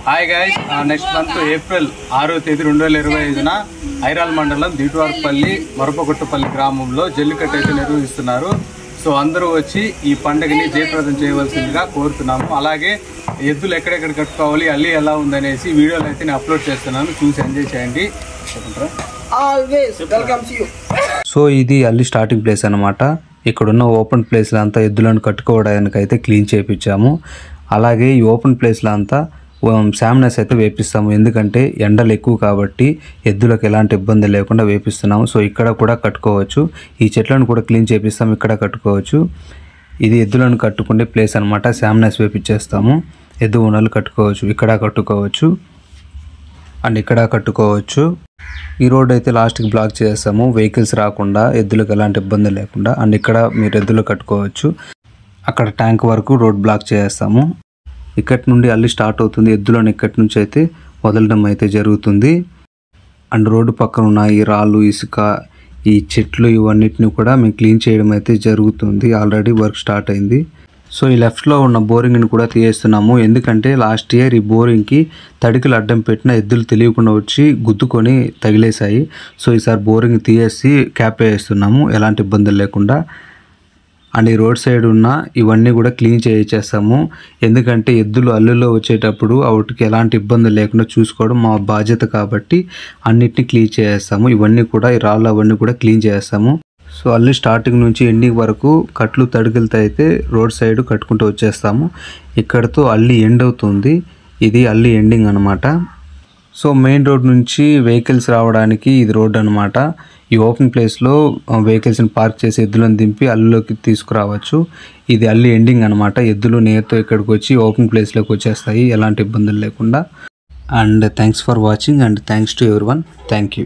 Hi guys, next month April 6వ తేదీ 2025న ఐరాల్ మండలం దీటువార్పల్లి మరపకొట్టుపల్లి గ్రామంలో జల్లికట్టు అయితే నిర్వహిస్తున్నారు. సో అందరూ వచ్చి ఈ పండుగని జయప్రదం చేయవలసిందిగా కోరుతున్నాము. అలాగే ఎద్దులు ఎక్కడెక్కడ కట్టుకోవాలి, అల్లి ఎలా ఉందనేసి వీడియోలు అయితే నేను అప్లోడ్ చేస్తున్నాను, చూసి ఎంజాయ్ చేయండి. సో ఇది అల్లి స్టార్టింగ్ ప్లేస్ అనమాట. ఇక్కడున్న ఓపెన్ ప్లేస్లో అంతా ఎద్దులను కట్టుకోవడానికి అయితే క్లీన్ చేయించాము. అలాగే ఈ ఓపెన్ ప్లేస్లో అంతా శామ్నెస్ అయితే వేపిస్తాము, ఎందుకంటే ఎండలు ఎక్కువ కాబట్టి ఎద్దులకు ఎలాంటి ఇబ్బంది లేకుండా వేపిస్తున్నాము. సో ఇక్కడ కూడా కట్టుకోవచ్చు, ఈ చెట్లను కూడా క్లీన్ చేపిస్తాము, ఇక్కడ కట్టుకోవచ్చు. ఇది ఎద్దులను కట్టుకునే ప్లేస్ అనమాట. శామ్నెస్ వేపించేస్తాము, ఎద్దు ఉన్నలు కట్టుకోవచ్చు, ఇక్కడ కట్టుకోవచ్చు అండ్ ఇక్కడ కట్టుకోవచ్చు. ఈ రోడ్ అయితే లాస్ట్కి బ్లాక్ చేస్తాము, వెహికల్స్ రాకుండా, ఎద్దులకు ఎలాంటి ఇబ్బంది లేకుండా. అండ్ ఇక్కడ మీరు ఎద్దులు కట్టుకోవచ్చు. అక్కడ ట్యాంక్ వరకు రోడ్ బ్లాక్ చేస్తాము. ఇక్కడి నుండి అల్లి స్టార్ట్ అవుతుంది. ఎద్దులను ఇక్కడి నుంచి అయితే వదలడం అయితే జరుగుతుంది. అండ్ రోడ్డు పక్కన ఉన్న ఈ రాళ్ళు, ఇసుక, ఈ చెట్లు ఇవన్నిటిని కూడా మేము క్లీన్ చేయడం అయితే జరుగుతుంది. ఆల్రెడీ వర్క్ స్టార్ట్ అయింది. సో ఈ లెఫ్ట్లో ఉన్న బోరింగ్ని కూడా తీయేస్తున్నాము, ఎందుకంటే లాస్ట్ ఇయర్ ఈ బోరింగ్కి తడికలు అడ్డం పెట్టిన ఎద్దులు తెలియకుండా వచ్చి గుద్దుకొని తగిలేశాయి. సో ఈసారి బోరింగ్ తీయేసి క్యాప్ వేస్తున్నాము, ఎలాంటి ఇబ్బందులు లేకుండా. అండ్ ఈ రోడ్ సైడ్ ఉన్న ఇవన్నీ కూడా క్లీన్ చేయించేస్తాము, ఎందుకంటే ఎద్దులు అల్లులో వచ్చేటప్పుడు వాటికి ఎలాంటి ఇబ్బంది లేకుండా చూసుకోవడం మా బాధ్యత కాబట్టి అన్నిటిని క్లీన్ చేస్తాము. ఇవన్నీ కూడా ఈ రాళ్ళు అవన్నీ కూడా క్లీన్ చేస్తాము. సో అల్లి స్టార్టింగ్ నుంచి ఎండింగ్ వరకు కట్లు తడికలతో అయితే రోడ్ సైడ్ కట్టుకుంటూ వచ్చేస్తాము. ఇక్కడతో అల్లి ఎండ్ అవుతుంది, ఇది అల్లి ఎండింగ్ అనమాట. సో మెయిన్ రోడ్ నుంచి వెహికల్స్ రావడానికి ఇది రోడ్ అనమాట. ఈ ఓపెన్ ప్లేస్లో వెహికల్స్ని పార్క్ చేసి ఎద్దులను దింపి అల్లులోకి తీసుకురావచ్చు. ఇది అల్లి ఎండింగ్ అనమాట. ఎద్దులు నేరుతో ఇక్కడికి వచ్చి ఓపెన్ ప్లేస్లోకి వచ్చేస్తాయి, ఎలాంటి ఇబ్బందులు లేకుండా. And thanks for watching and thanks to everyone. Thank you.